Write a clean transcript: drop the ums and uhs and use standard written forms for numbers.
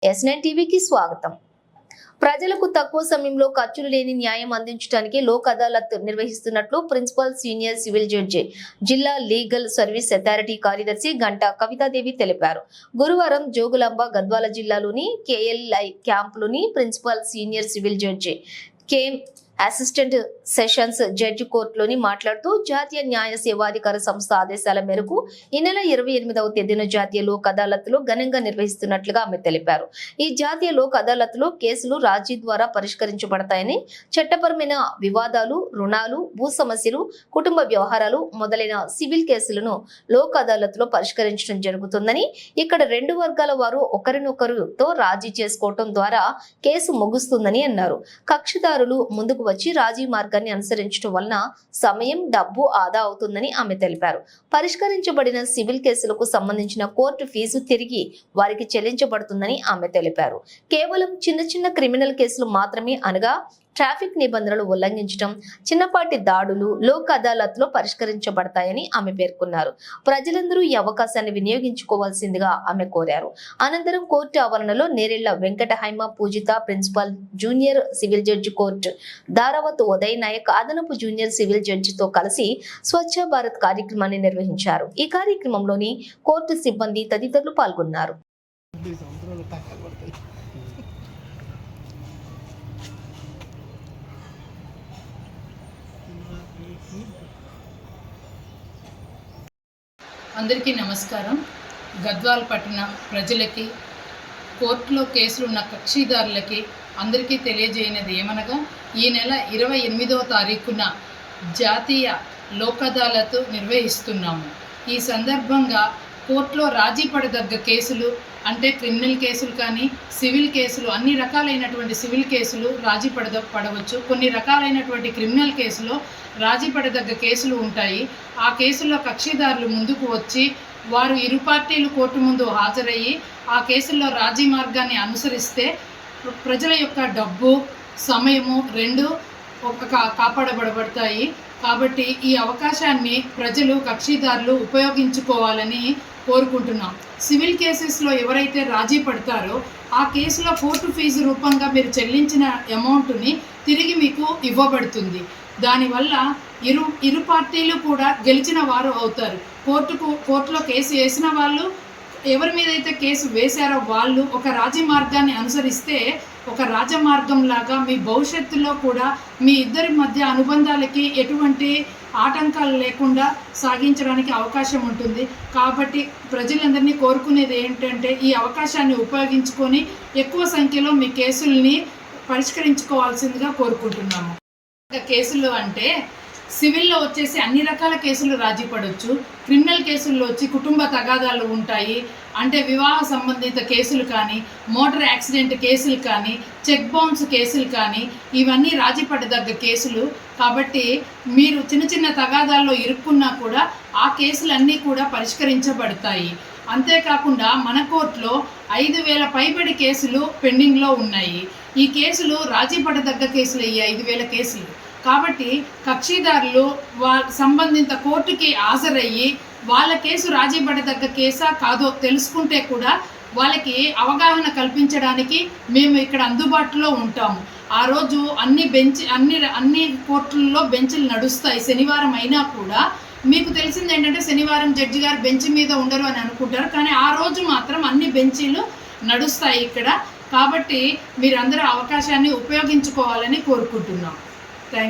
S9 టీవీకి స్వాగతం. ప్రజలకు తక్కువ సమయంలో ఖర్చులు లేని న్యాయం అందించడానికి లోక్ అదాలత్ నిర్వహిస్తున్నట్లు ప్రిన్సిపల్ సీనియర్ సివిల్ జడ్జి జిల్లా లీగల్ సర్వీస్ అథారిటీ కార్యదర్శి గంటా కవితాదేవి తెలిపారు. గురువారం జోగులాంబ గద్వాల జిల్లాలోని KLI క్యాంపులోని principal senior civil judge KM assistant sessions judge కోర్టులోని మాట్లాడుతూ జాతీయ న్యాయ సేవాధికార సంస్థ ఆదేశాల మేరకు ఈ నెల 28వ తేదీన జాతీయ లోక్ అదాలత్లో ఘనంగా నిర్వహిస్తున్నట్లుగా ఆమె తెలిపారు. ఈ జాతీయ లోక్ అదాలత్లో కేసులు రాజీ ద్వారా పరిష్కరించబడతాయని, చట్టపరమైన వివాదాలు, రుణాలు, భూ సమస్యలు, కుటుంబ వ్యవహారాలు మొదలైన సివిల్ కేసులను లోక్ అదాలత్లో పరిష్కరించడం జరుగుతుందని, ఇక్కడ రెండు వర్గాల వారు ఒకరినొకరుతో రాజీ చేసుకోవటం ద్వారా కేసు ముగుస్తుందని అన్నారు. కక్షిదారులు ముందుకు వచ్చి రాజీ మార్గాన్ని అనుసరించడం వలన సమయం, డబ్బు ఆదా అవుతుందని ఆమె తెలిపారు. పరిష్కరించబడిన సివిల్ కేసులకు సంబంధించిన కోర్టు ఫీజు తిరిగి వారికి చెల్లించబడుతుందని ఆమె తెలిపారు. కేవలం చిన్న చిన్న క్రిమినల్ కేసులు మాత్రమే అనగా ట్రాఫిక్ నిబంధనలు ఉల్లంఘించడం, చిన్నపాటి దాడులు లోక్ అదాలత్ లో పరిష్కరించబడతాయని ఆమె పేర్కొన్నారు. ప్రజలందరూ ఈ అవకాశాన్ని వినియోగించుకోవాల్సిందిగా ఆమె కోరారు. అనంతరం కోర్టు ఆవరణలో Nerella Venkata Haima Pujitha principal junior civil judge court Daravath Uday Naik అదనపు జూనియర్ సివిల్ జడ్జితో కలిసి స్వచ్ఛ భారత్ కార్యక్రమాన్ని నిర్వహించారు. ఈ కార్యక్రమంలోని కోర్టు సిబ్బంది తదితరులు పాల్గొన్నారు. అందరికీ నమస్కారం. గద్వాల్ పట్టణ ప్రజలకి, కోర్టులో కేసులున్న కక్షిదారులకి అందరికీ తెలియజేయనిది ఏమనగా, ఈ నెల 28వ తారీఖున జాతీయ లోక్ అదాలత్ నిర్వహిస్తున్నాము. ఈ సందర్భంగా కోర్టులో రాజీ పడదగ్గ కేసులు అంటే క్రిమినల్ కేసులు కానీ, సివిల్ కేసులు, అన్ని రకాలైనటువంటి సివిల్ కేసులు రాజీ పడవచ్చు. కొన్ని రకాలైనటువంటి క్రిమినల్ కేసులో రాజీ పడదగ్గ కేసులు ఉంటాయి. ఆ కేసుల్లో కక్షిదారులు ముందుకు వచ్చి వారు ఇరు పార్టీలు కోర్టు ముందు హాజరయ్యి ఆ కేసుల్లో రాజీ మార్గాన్ని అనుసరిస్తే ప్రజల యొక్క డబ్బు, సమయము రెండు కాపాడబడతాయి. కాబట్టి ఈ అవకాశాన్ని ప్రజలు, కక్షిదారులు ఉపయోగించుకోవాలని కోరుకుంటున్నాం. సివిల్ కేసెస్లో ఎవరైతే రాజీ పడతారో ఆ కేసులో కోర్టు ఫీజు రూపంగా మీరు చెల్లించిన అమౌంట్ని తిరిగి మీకు ఇవ్వబడుతుంది. దానివల్ల ఇరు పార్టీలు కూడా గెలిచిన వారు అవుతారు. కోర్టులో కేసు వేసిన వాళ్ళు, ఎవరి మీద అయితే కేసు వేశారో వాళ్ళు ఒక రాజీ మార్గాన్ని అనుసరిస్తే ఒక రాజమార్గం లాగా మీ భవిష్యత్తులో కూడా మీ ఇద్దరి మధ్య అనుబంధాలకి ఎటువంటి ఆటంకాలు లేకుండా సాగించడానికి అవకాశం ఉంటుంది. కాబట్టి ప్రజలందరినీ కోరుకునేది ఏంటంటే ఈ అవకాశాన్ని ఉపయోగించుకొని ఎక్కువ సంఖ్యలో మీ కేసుల్ని పరిష్కరించుకోవాల్సిందిగా కోరుకుంటున్నాము. కేసులు అంటే సివిల్లో వచ్చేసి అన్ని రకాల కేసులు రాజీ పడవచ్చు. క్రిమినల్ కేసుల్లో వచ్చి కుటుంబ తగాదాలు ఉంటాయి. అంటే వివాహ సంబంధిత కేసులు కానీ, మోటార్ యాక్సిడెంట్ కేసులు కానీ, చెక్ బౌన్స్ కేసులు కానీ, ఇవన్నీ రాజీ పడదగ్గ కేసులు. కాబట్టి మీరు చిన్న చిన్న తగాదాల్లో ఇరుక్కున్నా కూడా ఆ కేసులన్నీ కూడా పరిష్కరించబడతాయి. అంతేకాకుండా మన కోర్టులో 5,000 పైబడి కేసులు పెండింగ్లో ఉన్నాయి. ఈ కేసులు రాజీ పడదగ్గ కేసులు, ఈ 5,000 కేసులు. కాబట్టి కక్షిదారులు సంబంధిత కోర్టుకి హాజరయ్యి వాళ్ళ కేసు రాజీ పడదగ్గ కేసా కాదో తెలుసుకుంటే కూడా వాళ్ళకి అవగాహన కల్పించడానికి మేము ఇక్కడ అందుబాటులో ఉంటాము. ఆ రోజు అన్ని కోర్టుల్లో బెంచ్లు నడుస్తాయి. శనివారం అయినా కూడా మీకు తెలిసింది ఏంటంటే శనివారం జడ్జి గారు బెంచ్ మీద ఉండరు అని అనుకుంటారు, కానీ ఆ రోజు మాత్రం అన్ని బెంచీలు నడుస్తాయి ఇక్కడ. కాబట్టి మీరందరూ అవకాశాన్ని ఉపయోగించుకోవాలని కోరుకుంటున్నాం. Thank you.